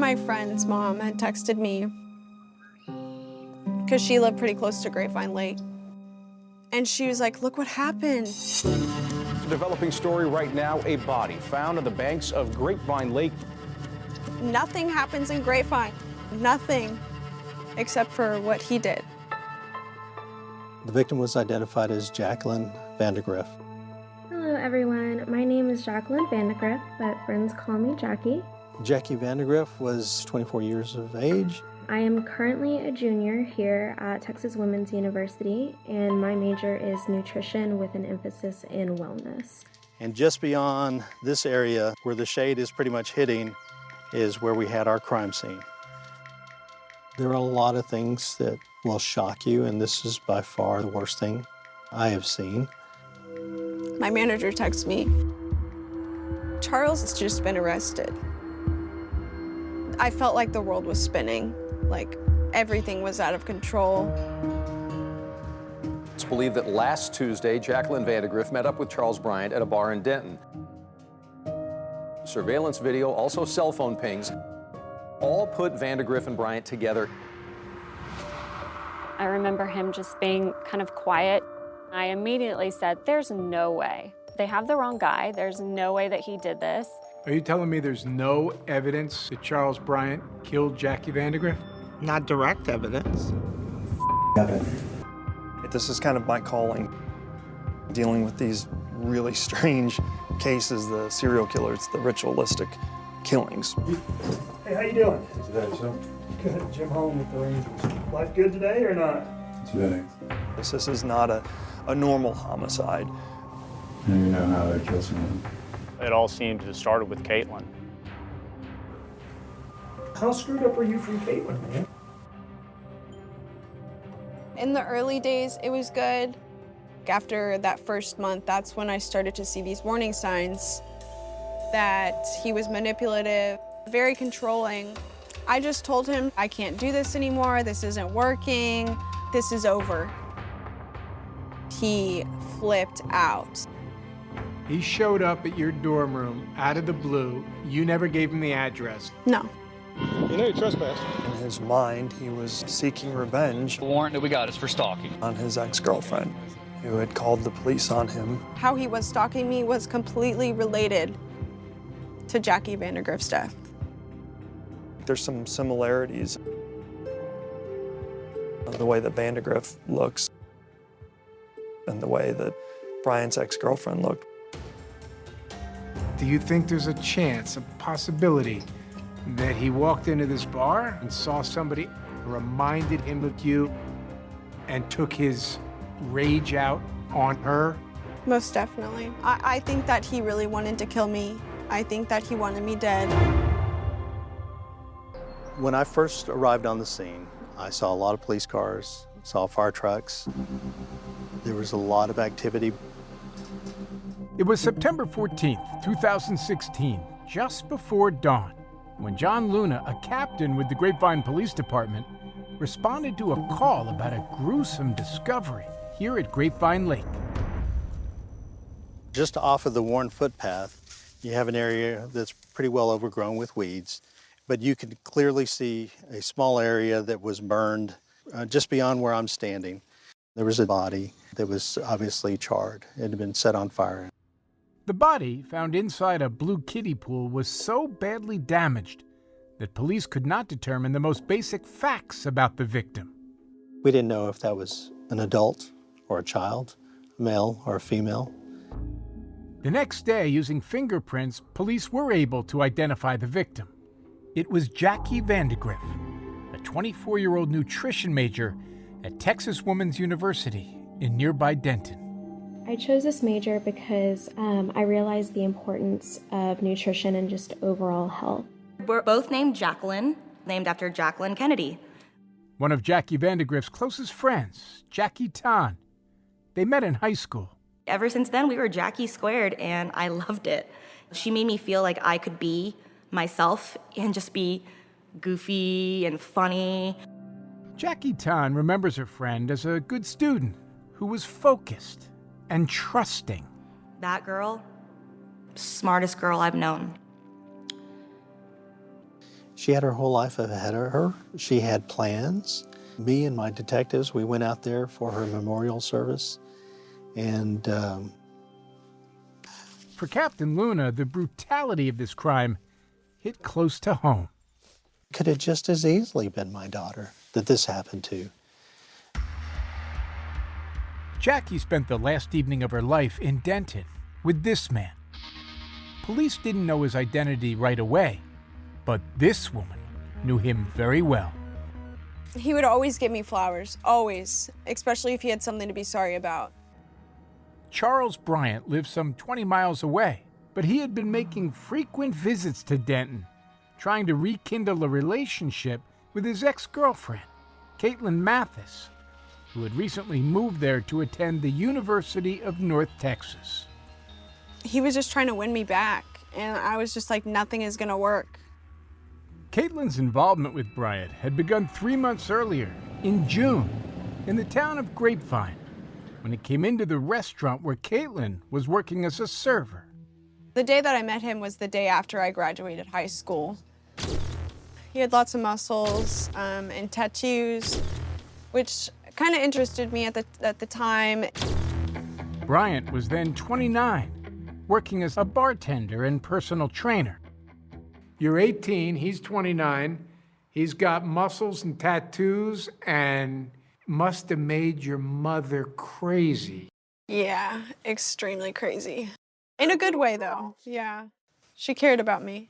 my friend's mom had texted me because she lived pretty close to Grapevine Lake. And she was like, look what happened. A developing story right now, a body found on the banks of Grapevine Lake. Nothing happens in Grapevine. Nothing, except for what he did. The victim was identified as Caitlin Vandagriff. Hello everyone, my name is Caitlin Vandagriff, but friends call me Jackie. Jackie Vandagriff was 24 years of age. I am currently a junior here at Texas Women's University, and my major is nutrition with an emphasis in wellness. And just beyond this area where the shade is pretty much hitting is where we had our crime scene. There are a lot of things that will shock you, and this is by far the worst thing I have seen. My manager texts me, Charles has just been arrested. I felt like the world was spinning, like everything was out of control. It's believed that last Tuesday, Caitlin Vandagriff met up with Charles Bryant at a bar in Denton. Surveillance video, also cell phone pings, all put Vandagriff and Bryant together. I remember him just being kind of quiet. I immediately said, there's no way. They have the wrong guy. There's no way that he did this. Are you telling me there's no evidence that Charles Bryant killed Jackie Vandagriff? Not direct evidence. This is kind of my calling, dealing with these really strange cases, the serial killers, the ritualistic killings. Hey, how you doing? Good. Jim home with the Rangers. Life good today or not? This is not a normal homicide. And you know how they kill someone. It all seemed to have started with Caitlin. How screwed up are you from Caitlin, man? In the early days, it was good. After that first month, that's when I started to see these warning signs that he was manipulative, very controlling. I just told him, I can't do this anymore, this isn't working, this is over. He flipped out. He showed up at your dorm room out of the blue. You never gave him the address. No. You know you trespassed. In his mind, he was seeking revenge. The warrant that we got is for stalking. On his ex-girlfriend, who had called the police on him. How he was stalking me was completely related to Jackie Vandagriff's death. There's some similarities. The way that Vandagriff looks and the way that Bryant's ex-girlfriend looked. Do you think there's a chance, a possibility, that he walked into this bar and saw somebody who reminded him of you and took his rage out on her? Most definitely. I think that he really wanted to kill me. I think that he wanted me dead. When I first arrived on the scene, I saw a lot of police cars, saw fire trucks. There was a lot of activity. It was September 14th, 2016, just before dawn, when John Luna, a captain with the Grapevine Police Department, responded to a call about a gruesome discovery here at Grapevine Lake. Just off of the worn footpath, you have an area that's pretty well overgrown with weeds, but you can clearly see a small area that was burned just beyond where I'm standing. There was a body that was obviously charred. It had been set on fire. The body, found inside a blue kiddie pool, was so badly damaged that police could not determine the most basic facts about the victim. We didn't know if that was an adult or a child, a male or a female. The next day, using fingerprints, police were able to identify the victim. It was Jackie Vandagriff, a 24-year-old nutrition major at Texas Women's University in nearby Denton. I chose this major because I realized the importance of nutrition and just overall health. We're both named Jacqueline, named after Jacqueline Kennedy. One of Jackie Vandagriff's closest friends, Jackie Tan. They met in high school. Ever since then, we were Jackie squared, and I loved it. She made me feel like I could be myself and just be goofy and funny. Jackie Tan remembers her friend as a good student who was focused and trusting. That girl, smartest girl I've known. She had her whole life ahead of her. She had plans. Me and my detectives, we went out there for her memorial service. And for Captain Luna, the brutality of this crime hit close to home. Could have just as easily been my daughter that this happened to. Jackie spent the last evening of her life in Denton with this man. Police didn't know his identity right away, but this woman knew him very well. He would always give me flowers, always, especially if he had something to be sorry about. Charles Bryant lived some 20 miles away, but he had been making frequent visits to Denton, trying to rekindle a relationship with his ex-girlfriend, Caitlin Mathis, who had recently moved there to attend the University of North Texas. He was just trying to win me back, and I was just like, nothing is gonna work. Caitlin's involvement with Bryant had begun 3 months earlier, in June, in the town of Grapevine, when it came into the restaurant where Caitlin was working as a server. The day that I met him was the day after I graduated high school. He had lots of muscles and tattoos, which kind of interested me at the time. Bryant was then 29, working as a bartender and personal trainer. You're 18, he's 29. He's got muscles and tattoos and must have made your mother crazy. Yeah, extremely crazy. In a good way, though, yeah. She cared about me.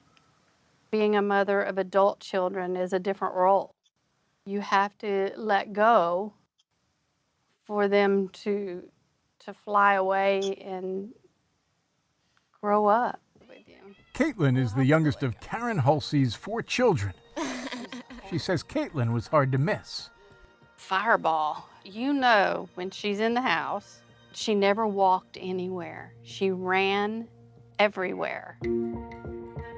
Being a mother of adult children is a different role. You have to let go for them to fly away and grow up with you. Caitlin is the youngest of Karen Halsey's 4 children. She says Caitlin was hard to miss. Fireball. You know, when she's in the house, she never walked anywhere. She ran everywhere.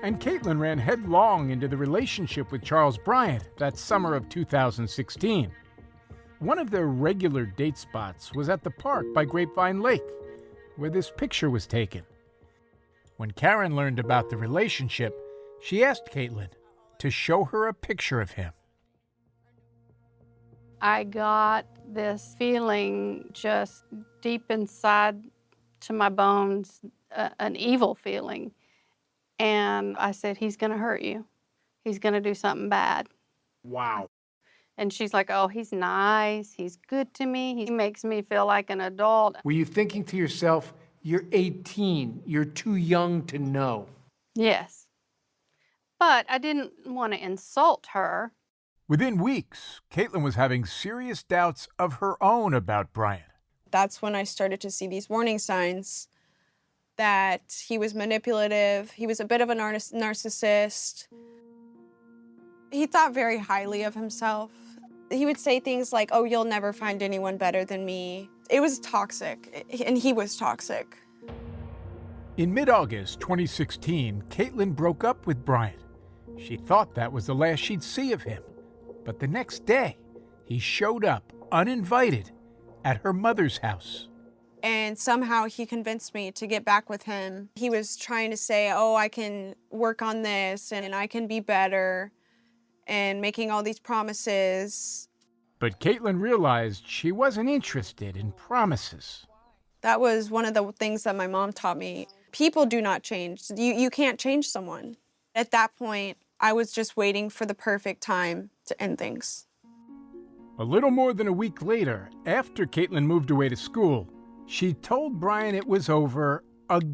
And Caitlin ran headlong into the relationship with Charles Bryant that summer of 2016. One of their regular date spots was at the park by Grapevine Lake, where this picture was taken. When Karen learned about the relationship, she asked Caitlin to show her a picture of him. I got this feeling just deep inside to my bones, an evil feeling. And I said, he's going to hurt you. He's going to do something bad. Wow. And she's like, oh, he's nice. He's good to me. He makes me feel like an adult. Were you thinking to yourself, you're 18, you're too young to know? Yes. But I didn't want to insult her. Within weeks, Caitlin was having serious doubts of her own about Bryant. That's when I started to see these warning signs that he was manipulative, he was a bit of a narcissist. He thought very highly of himself. He would say things like, oh, you'll never find anyone better than me. It was toxic, and he was toxic. In mid-August 2016, Caitlin broke up with Bryant. She thought that was the last she'd see of him. But the next day, he showed up uninvited at her mother's house. And somehow he convinced me to get back with him. He was trying to say, oh, I can work on this and I can be better, and making all these promises. But Caitlin realized she wasn't interested in promises. That was one of the things that my mom taught me. People do not change. You can't change someone. At that point, I was just waiting for the perfect time to end things. A little more than a week later, after Caitlin moved away to school, she told Bryant it was over again.